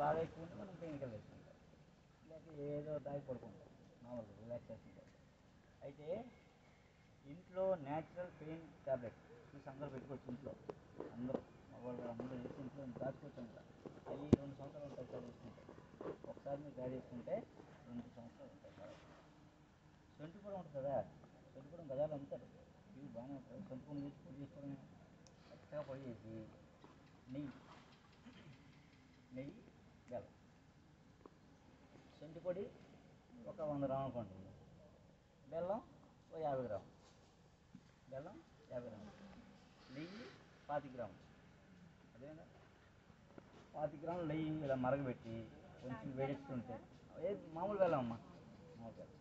బాగా ఎక్కువ ఉంటే మనం పెయిన్ కిల్లర్ వేసుకుంటాం, లేకపోతే ఏదో తాగి పడుకుంటాం మామూలుగా రిలాక్సేషన్ కోసం. అయితే ఇంట్లో న్యాచురల్ పెయిన్ ట్యాబ్లెట్ తీసి అందరూ పెట్టుకోవచ్చు. ఇంట్లో అందరూ మగవాళ్ళు అందరూ చేసి ఇంట్లో దాచుకోవచ్చు అనమాట. అవి 2 సంవత్సరాలు ఉంటాయి సార్ చేసుకుంటే. ఒకసారి మీరు తయారు చేసుకుంటే 2 సంవత్సరాలు ఉంటాయి సార్. సొంటి కూడా ఉంటుంది కదా, సొంటి కూడా బజార్లో అమ్ముతారు, ఇవి బాగానే ఉంటుంది. సొంటి కూడా చేసి పొడి చేసుకోవడం, మెత్తగా పొడి చేసి నెయ్యి బెల్లం, సొంటి పొడి ఒక 100 గ్రాములు అనుకోండి, బెల్లం ఒక 50 గ్రాములు, బెల్లం 50 గ్రాములు, నెయ్యి 25 గ్రాములు, అదేనా 25 గ్రాములు నెయ్యి ఇలా మరగబెట్టి కొంచెం వేడిస్తుంటే, మామూలు బెల్లం అమ్మ, మామూలు బెల్లం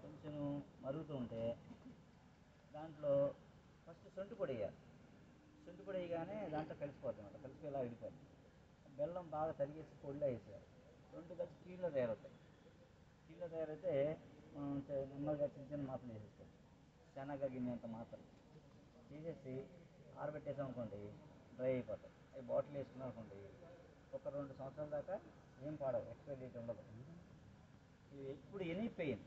కొంచెం మరుగుతూ ఉంటే దాంట్లో ఫస్ట్ సొంటి పొడి వేయాలి. సొంటి పొడి వేయగానే దాంట్లో కలిసిపోతుంది అన్నమాట, కలిసి ఇలా విడిపోతుంది. బెల్లం బాగా తరిగేసి పొడిలో వేసేయాలి. 2 కలిసి టీలో తయారవుతాయి. టీలో తయారైతే మనం నెమ్మదిగా చిన్న చిన్న మాత్రలు వేసేసుకోవచ్చు. శనగ గిన్నెంత మాత్రలు తీసేసి ఆరబెట్టేసాం అనుకోండి, డ్రై అయిపోతాయి. అవి బాటిల్ వేసుకున్నాం అనుకోండి, ఒక 2 సంవత్సరాల దాకా ఏం పాడవు, ఎక్స్పైరీ డేట్ ఉండదు. ఇది ఎప్పుడు ఎనీ పెయిన్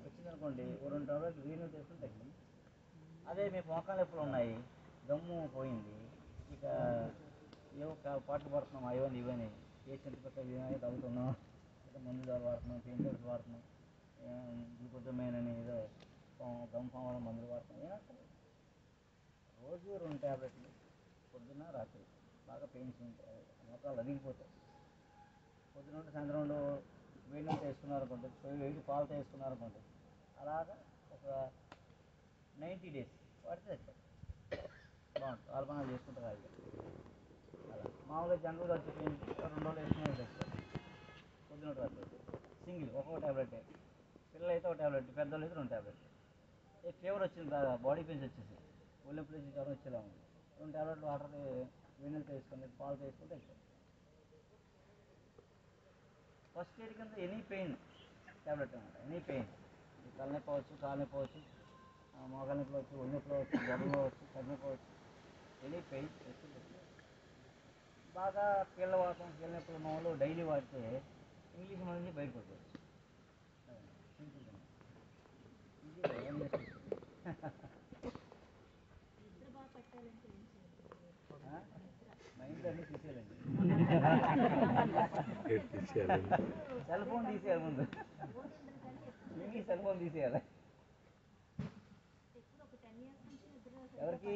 వచ్చిందనుకోండి, 2 టాబ్లెట్లు వీలు చేసుకుని తగ్గింది. అదే మీకు మోకాలు ఎప్పుడు ఉన్నాయి, దమ్ము పోయింది, ఇక ఏవో పాటలు పడుతున్నాం, అవన్నీ ఇవన్నీ పేషెంట్ పక్క ఇవన్నీ తగ్గుతున్నాం, ఇక మందులు వాడుతున్నాం, పెయిన్ కిల్లర్స్ వాడుతున్నాం, గ్లూకోజమైన్ అని ఏదో గమ్ ఫామ్ వల్ల మందులు వాడుతున్నాం, ఏమవుతుంది రోజు 2 టాబ్లెట్లు పొద్దున్న రాత్రి బాగా పెయిన్స్ ఉంటాయి, మోకాలు అరిగిపోతాయి. పొద్దున సాయంత్రం 2 వేడి నీళ్ళు వేసుకున్నారనుకోండి, వేడి పాలతో వేసుకున్నారనుకోండి, అలాగా ఒక 90 days వాడితే తెచ్చారు బాగుంటుంది. ఆల్బనాలు చేసుకుంటారు అది. అలా మామూలుగా జనరల్గా వచ్చి 2 రోజులు వేసుకునే తెచ్చారు. పొద్దున రాత్రి సింగిల్ ఒక్కొక్క ట్యాబ్లెట్, పిల్లలు అయితే ఒక ట్యాబ్లెట్, పెద్దవాళ్ళు అయితే 2 ట్యాబ్లెట్లు. ఫీవర్ వచ్చింది బాగా, బాడీ పెయిన్స్ వచ్చేసి ఒళ్ళెప్పు నుంచి జ్వరం వచ్చేలా ఉంది, 2 ట్యాబ్లెట్లు వాటర్ వేడినీళ్ళతో వేసుకొని పాలతో వేసుకుంటే తెచ్చారు. ఫస్ట్ ఎయిడ్ కింద ఎనీ పెయిన్ ట్యాబ్లెట్ అనమాట. ఎనీ పెయిన్, తలనొప్పి అవ్వచ్చు, కాలు నొప్పి అవ్వచ్చు, మోకాలు నొప్పి అవ్వచ్చు, ఒళ్ళు నొప్పి అవ్వచ్చు, జ్వరం అవ్వచ్చు, కడుపు అవ్వచ్చు, ఎనీ పెయిన్ బాగా కీళ్ళ వాడటం, కీళ్ళ నొప్పులు ఉన్న వాళ్ళు డైలీ వాడితే ఇంగ్లీష్ మంది బయటపడుకోవచ్చు. సింపుల్గా మైండ్ అన్నీ తీసేయాలండి. సెల్ ఫోన్ తీసేయాలి ముందు, ఇంగ్లీష్ సెల్ ఫోన్ తీసేయాలి. ఎవరికి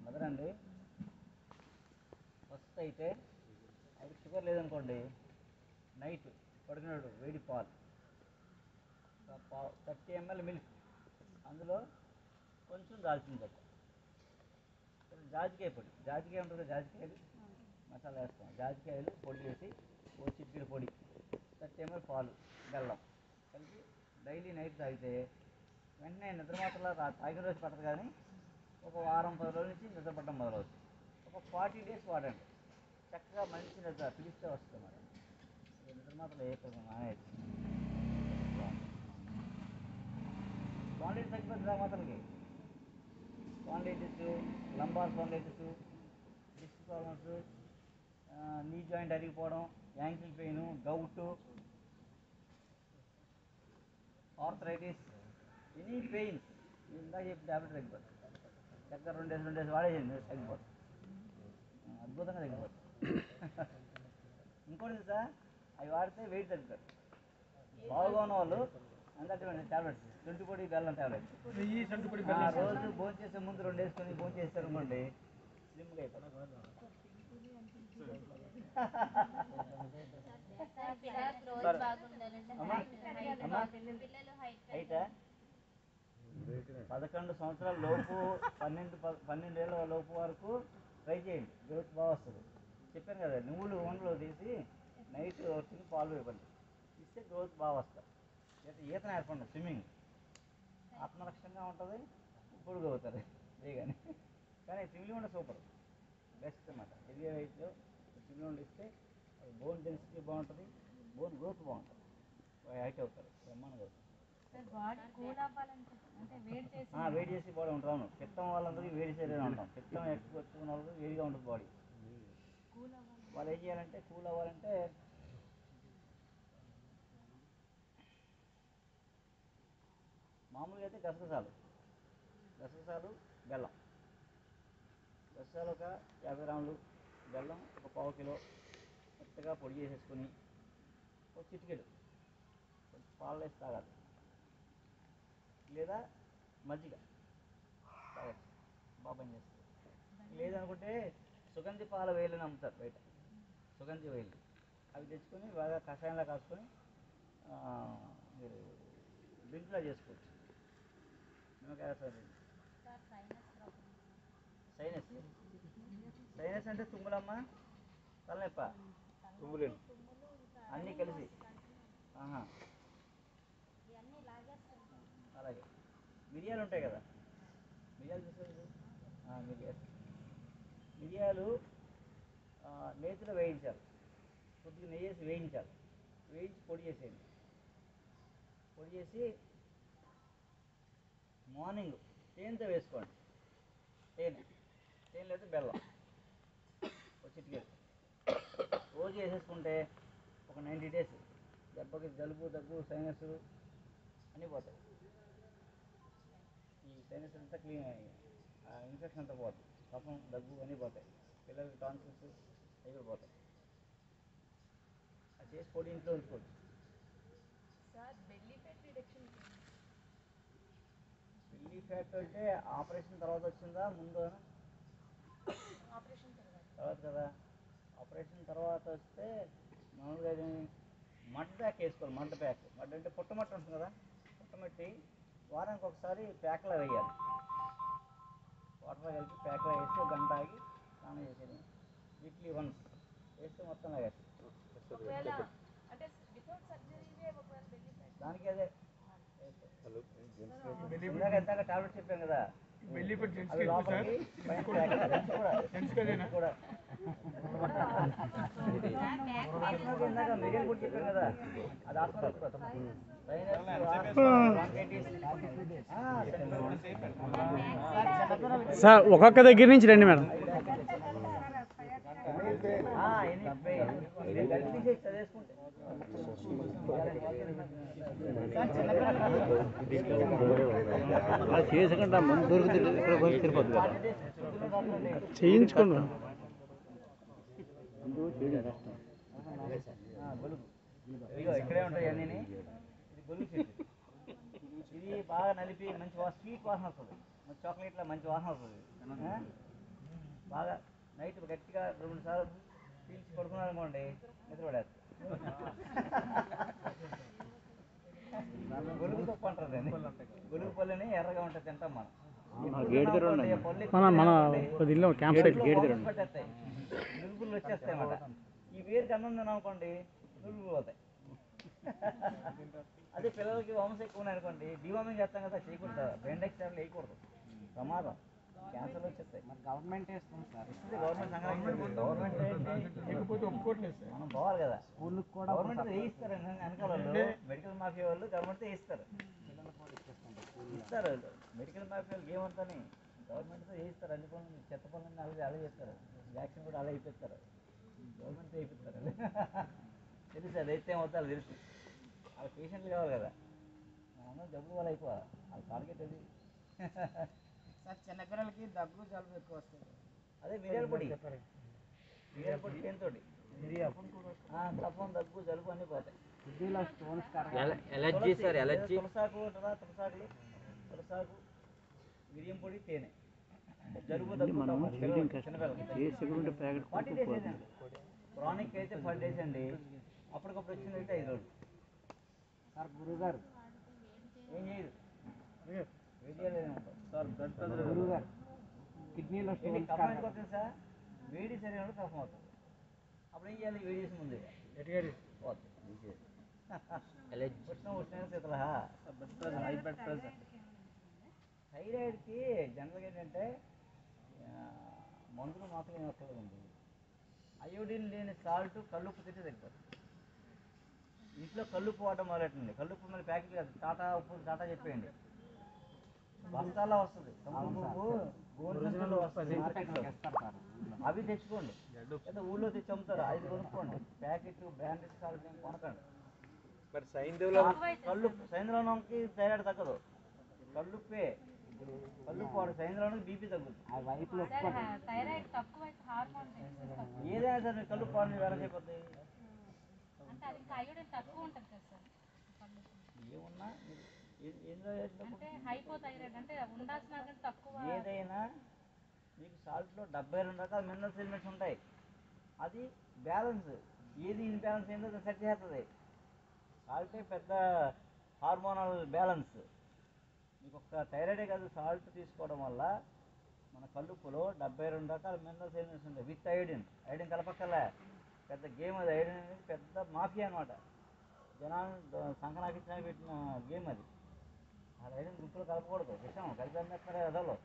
మదర్ అండి. ఫస్ట్ అయితే అది షుగర్ లేదనుకోండి, నైట్ పడుకున్నాడు వేడి పాలు 30 ml మిల్క్, అందులో కొంచెం దాల్చిన చెక్క, జాజికాయ పొడి, జాజికాయ ఉంటుంది, జాజికాయలు మసాలా వేస్తాం, జాజికాయలు పొడి చేసి ఓ చిటికెడు పొడి, 30 ml పాలు, బెల్లం కలిపి డైలీ నైట్ తాగితే వెంటనే నిద్ర మాత్రలా తాగిన రోజు పట్టదు, కానీ ఒక వారం 10 రోజుల నుంచి నిద్ర పట్టడం మొదలవుతుంది. ఒక 40 days వాడండి, చక్కగా మంచి నిద్ర పిలిస్తే వస్తుంది అన్నమాట. నిద్ర మాత్రం ఏ మానేది స్పాండిలైటిస్ తగ్గిపోతుంది. మాత్రలకి spondylitis, lumbar spondylitis, disc problems, knee joint అరిగిపోవడం, ankle pain, gout, arthritis, any pains ఇందాక చెప్పి ట్యాబ్లెట్ తగ్గిపోతుంది. చక్కగా 2 days వాడేయండి, తగ్గిపోతుంది, అద్భుతంగా తగ్గిపోతుంది. ఇంకోటి సార్, అవి వాడితే వెయిట్ తగ్గుతారు. బాగా ఉన్న వాళ్ళు అందరికీ ట్యాబ్లెట్స్, సొంటి పొడి బెల్లం ట్యాబ్లెట్స్ రోజు భోజనం చేసే ముందు 2 వేసుకొని భోజనం చేస్తారు అనుకోండి, స్లిమ్గా అయిపోతుంది. అయితే 11 సంవత్సరాల లోపు 12 ఏళ్ళ లోపు వరకు ట్రై చేయండి, గ్రోత్ బాగా వస్తుంది. చెప్పాను కదా, నువ్వులు ఓన్లో తీసి నైట్ తిని పాలు ఇవ్వండి, ఇస్తే గ్రోత్ బాగా వస్తుంది. ఈత నేర్పండి, స్విమ్మింగ్ ఆత్మరక్షంగా ఉంటుంది, పొడుగు అవుతుంది వేగానే. కానీ స్విమ్మింగ్ ఉండే సూపర్ బెస్ట్ అన్నమాట. హెవీ వెయిట్లో స్విమ్మింగ్ ఉండి ఇస్తే అది బోన్ డెన్సిటీ బాగుంటుంది, బోన్ గ్రోత్ బాగుంటుంది, హైట్ అవుతారు, బ్రహ్మాండంగా అవుతుంది. వేడి చేసి బాడీ ఉంటుంది. అవును, పిత్తం వాళ్ళందరికీ వేడి శరీరం ఉంటాం, పిత్తం ఎక్కువ ఉన్న వాళ్ళకి వేడిగా ఉంటుంది బాడీ. వాళ్ళు ఏం చేయాలంటే కూల్ అవ్వాలంటే మామూలుగా అయితే గసగసాలు బెల్లం. గసగసాలు ఒక 50 గ్రాములు, బెల్లం ఒక పావు కిలో మెత్తగా పొడి చేసేసుకొని ఒక చిటికెడు కొంచెం పాలు వేసి తాగాలి, లేదా మజ్జిగ తాగచ్చు, బాగా పనిచేస్తుంది. లేదనుకుంటే సుగంధి పాల వేళ్ళని అమ్ముతారు బయట, సుగంధి వేళ్ళు, అవి తెచ్చుకొని బాగా కషాయంలా కాసుకొని మీరు డ్రింక్లా చేసుకోవచ్చు. నిమ్మకాయ సైనస్ అంటే తుమ్ములమ్మ, తలనొప్ప, తుమ్ములేను అన్నీ కలిసి. అలాగే మిరియాలు ఉంటాయి కదా, మిరియాలు చూసారు, మిరియాలు నేతిలో వేయించాలి, కొద్దిగా నెయ్యి వేసి వేయించాలి, వేయించి పొడి చేసేయండి. పొడి చేసి మార్నింగ్ తేనెతో వేసుకోండి, తేనె లేదా బెల్లం చిటికెడు రోజు వేసేసుకుంటే ఒక 90 days దెబ్బకి జలుబు, దగ్గు, సైనస్ అన్నీ పోతాయి. ఈ సైనస్ అంతా క్లీన్, ఇన్ఫెక్షన్ అంతా పోతుంది, కఫం, దగ్గు అన్నీ పోతాయి. పిల్లలకి టాన్సిల్స్ అవి కూడా పోతాయి. అది చేసి పొడి ఇంట్లో ఉంచుకోవచ్చు. బెల్లీ ఫ్యాట్ అంటే ఆపరేషన్ తర్వాత వచ్చిందా ముందు? తర్వాత కదా. ఆపరేషన్ తర్వాత వస్తే మామూలుగా మడ్ ప్యాక్ వేసుకోవాలి. మడ్ అంటే పుట్టమట్టు ఉంటుంది కదా, పుట్టమట్టి వారానికి ఒకసారి ప్యాక్లా వేయాలి. వాటర్లో కలిపి ప్యాక్లా వేసి ఒక గంట ఆగి స్నానం చేసేది. వీక్లీ వన్స్ వేస్తే మొత్తం లాగేస్తుంది. దానికి అదే ఇందాక టాబ్లెట్ చెప్పాను కదా, అవి లోపలికి కూడా ఇందాక మిరియాలు కూడా చెప్పాను కదా, అది సార్ ఒక్కొక్క దగ్గర నుంచి రండి మేడం. అలా చేసుకుంటా ముందు దొరుకుతుంది, ఇక్కడ కొంచెం తిరిపోద్దు కదా, చేయించుకున్నా. ఇక్కడే ఉంటాయి అన్నీ. ఇది గొలుగు చెట్టు, ఇది బాగా నలిపి మంచి స్వీట్ వాసన వస్తుంది, చాక్లెట్లో మంచి వాసన వస్తుంది. బాగా నైట్ గట్టిగా 2 సార్లు పీల్చి పడుకున్నారనుకోండి, నిద్ర పడేస్తుంది. గొలుగు తప్పు అంటారు దాన్ని. గొలుగు పళ్ళని ఎర్రగా ఉంటుంది, తింటాం మనం. పట్టేస్తాయి, నురుగులు వచ్చేస్తాయి అన్నమాట. ఈ వేరుకి అన్నం తిననుకోండి, నురుగులు పోతాయి. అదే పిల్లలకి వామ్స్ ఎక్కువ ఉన్నాయి అనుకోండి, డివార్మింగ్ చేస్తాం కదా, చేయకూడదు. బెండెక్స్ టాబ్లెట్ వేయకూడదు, ప్రమాదం, క్యాన్సర్ వచ్చేస్తాయి. గవర్నమెంట్ వేస్తుంది సార్, గవర్నమెంట్ ఒప్పుకోవట్లేదు సార్. మనం పోవాలి కదా స్కూళ్ళకి కూడా. గవర్నమెంట్ వేయిస్తారు, వెనకాల వాళ్ళు మెడికల్ మాఫియా వాళ్ళు గవర్నమెంట్ వేయిస్తారు, ఇస్తారు. మెడికల్ మాఫియా వాళ్ళకి ఏమంతని గవర్నమెంట్తో వేయిస్తారు. అన్ని పనులు, చెత్త పనులన్నీ అలా చేస్తారు. వ్యాక్సిన్ కూడా అలా వేయిస్తారు, గవర్నమెంట్ వేయిస్తారు. తెలుసు, అది అయితే ఏమవుతారు తెలుసు. వాళ్ళ పేషెంట్లు కావాలి కదా, మనం జబ్బులు వాళ్ళు ఎక్కువ, వాళ్ళ టార్గెట్ అది. సార్ చిన్నపిల్లలకి దగ్గు, జలుబు ఎక్కువ వస్తుంది. అదే మిరియాల పొడి తేనెతోటి కఫం, దగ్గు, జలుబు అన్నీ పోతాయి. తులసాకు, మిరియం పొడి, తేనె, జలుబు, దగ్గు, క్రానిక్ అయితే 10 days అండి. అప్పటికప్పుడు వచ్చిందైతే 5 రోజులు. సార్ గురువుగారు ఏం చేయదు, గురువుగారు కిడ్నీలో కఫం ఎందుకు వస్తుంది సార్? వేడి శరీరంలో కఫం అవుతుంది. అప్పుడు ఏం చేయాలి? వేడి చేసి ముందు థైరాయిడ్కి జనరల్గా ఏంటంటే మందులు మాత్రం ఏమవుతుందండి, అయోడిన్ లేని సాల్ట్ కల్లుప్పు తింటే సరిపోతుంది. ఇంట్లో కల్లుప్పు వాడడం మొదలెట్టండి. కల్లుప్పు మళ్ళీ ప్యాకెట్ కాదు, టాటా ఉప్పు, టాటా చెప్పేయండి, బస్తాల్లో వస్తుంది. కల్లుప్పు గోధుమ వస్తుంది మార్కెట్లో. అవి తెచ్చుకోండి, లేదా ఊళ్ళో తెచ్చి అమ్ముతారు, అవి కొనుక్కోండి. ప్యాకెట్ బ్రాండెడ్ సాల్ట్ ఏం కొనకండి. మరి సైంధవులో సైంద్రంకి థైరాయిడ్ తగ్గదు, కల్లుప్పే. కల్లుప్పు వాడు సైంద్రంకి బీపీ తగ్గుతుంది. ఆ వైపులో థైరాయిడ్ తక్కువ అయితే హార్మోన్ ఏదైనా సరే కల్లుప్పు వాడిని వెనక అయిపోతాయి. అంటే అది అయోడిన్ తక్కువ ఉంటుంది కదా సార్. ఏమున్నా అంటే హైపోథైరాయిడ్ అంటే ఉండాల్సిన కంటే తక్కువ. ఏదైనా మీకు సాల్ట్లో 72 రకాల మినరల్స్ ఎలిమెంట్స్ ఉంటాయి. అది బ్యాలెన్స్, ఏది ఇన్బ్యాలెన్స్ అయిందో అది సెట్ చేస్తుంది. సాల్టే పెద్ద హార్మోనల్ బ్యాలెన్స్. మీకు ఒక్క థైరాయిడే కాదు, సాల్ట్ తీసుకోవడం వల్ల మన కల్లుప్పులో 72 రకాల మినరల్స్ ఎలిమెంట్స్ ఉంటాయి విత్ ఐడిన్. ఐడిన్ కలపక్కర్లే, పెద్ద గేమ్ అది. ఐడిన్ అనేది పెద్ద మాఫియా అనమాట. జనాలు సంకనాకించడానికి పెట్టిన గేమ్ అది. ఆ ఐడిన్ గుంపులో కలపకూడదు, విషయం కలిపి అమ్మేస్తున్నారే అదలో.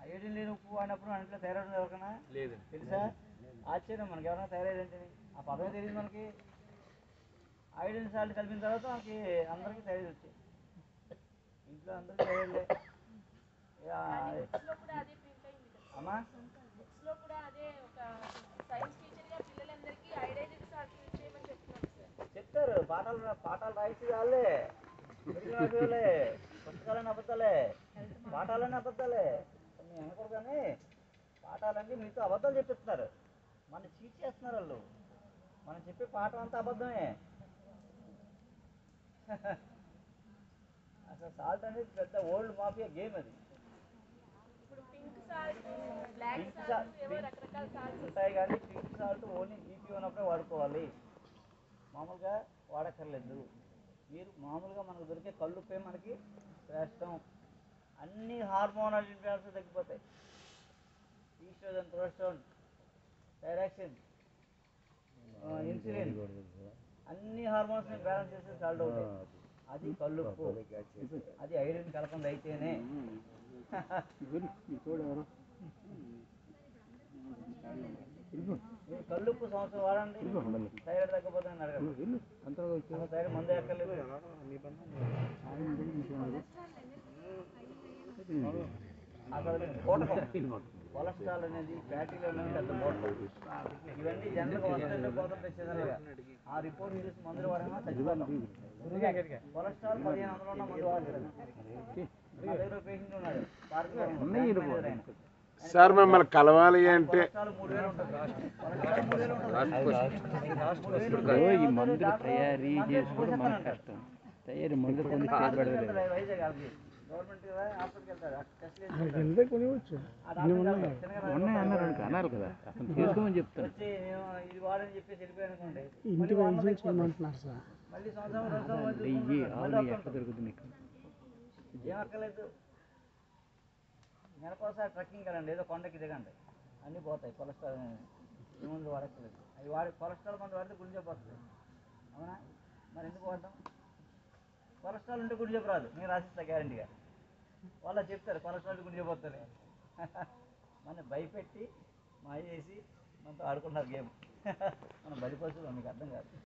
ఐడిన్ లేని ఉప్పు వాడినప్పుడు మన ఇంట్లో థైరాయిడ్ ఎవరికైనా లేదు తెలుసా? ఆశ్చర్యం, మనకి ఎవరైనా థైరాయిడ్ అంటే ఆ పదమే తెలియదు మనకి. ఐడిన్ సాల్ట్ కలిపిన తర్వాత మనకి అందరికీ థైరాయిడ్ వచ్చాయి. ఇంట్లో అందరికీ థైరాయిడ్లే. అమ్మా చెప్తారు, పాఠాలు రాయించి వాళ్ళే, వాళ్ళే. పుస్తకాలన్నీ అబద్ధాలే, పాఠాలన్నీ అబద్ధాలే. కొన్ని అనకూడదు కానీ పాఠాలన్నీ మీతో అబద్ధాలు చెప్పిస్తున్నారు. మన చీట్ చేస్తున్నారు వాళ్ళు. మనం చెప్పే పాఠం అంతా అబద్ధమే. అసలు సాల్ట్ అనేది పెద్ద ఓల్డ్ మాఫియా గేమ్ అది. ఉంటాయి కానీ పింక్ సాల్ట్ ఓన్లీ బీపీ ఉన్నప్పుడే వాడుకోవాలి, మామూలుగా వాడక్కర్లేదు. మీరు మామూలుగా మనకు దొరికే కల్లుప్పే మనకి శ్రేష్టం. అన్ని హార్మోనల్ ఇన్బ్యాలెన్స్ తగ్గిపోతాయి. ఈస్ట్రోజన్, ప్రొజెస్టెరాన్, థైరాక్సిన్, ఇన్సులిన్, అన్ని హార్మోన్స్ బ్యాలెన్స్ చేసే సాల్ట్ అవుతాయి. అది కల్లుప్పు. అది ఐరన్ కలపంది అయితేనే. మీరు కల్లుప్పు సంవత్సరం వాడండి, థైరాయిడ్ తగ్గపోతుందని అడగండి. థైరాయిడ్ మందు ఎక్కర్లేదు. అసలు కొలెస్ట్రాల్ అనేది ఫ్యాటీలో ఉన్నది పెద్ద బోటం. ఇవన్నీ జనరల్గా వస్తుంటే పోతుంటే సీజన్లుగా. ఆ రిపోర్ట్ చూసి మందులు వాడమా తగ్గిపోతాం. కొలెస్ట్రాల్ 1500 ఉన్న మందు వాడలేదు. నా దగ్గర పేషెంట్ ఉన్నాడు, సార్ మిమ్మల్ని కలవాలి అంటే ఈ మందులు తయారీ చేసుకోవడం మన కష్టం. తయారీ మందు ఉన్నాయి అన్నారు అన్నారు కదా, అసలు చేసుకోమని చెప్తాను. ఇది వాడని చెప్పేసి వెళ్ళిపోయానుకోండి, ఇంటికి అంటున్నారు సార్. మళ్ళీ సంవత్సరం నెయ్యి ఆవులు ఎక్కడ దొరుకుతుంది మీకు? ఏమక్కర్లేదు. నెలకోసారి ట్రెక్కింగ్ వెళ్ళండి, ఏదో కొండకి దిగండి, అన్నీ పోతాయి. కొలెస్ట్రాల్ ఈ మందులు వాడక్కర్లేదు. అవి కొలెస్ట్రాల్ మందు వాడితే గుండె జబ్బు వస్తుంది. అవునా? మరి ఎందుకు వాడతాం? కొలెస్ట్రాల్ ఉంటే గుండె జబ్బు రాదు, నేను రాసిస్తా గ్యారంటీగా. వాళ్ళు చెప్తారు కొలెస్ట్రాల్ గుండె జబ్బు వస్తుంది. మన భయపెట్టి మాయ చేసి మనతో ఆడుకుంటున్నారు గేమ్. మనం బలిపశువులు, మీకు అర్థం కాదు.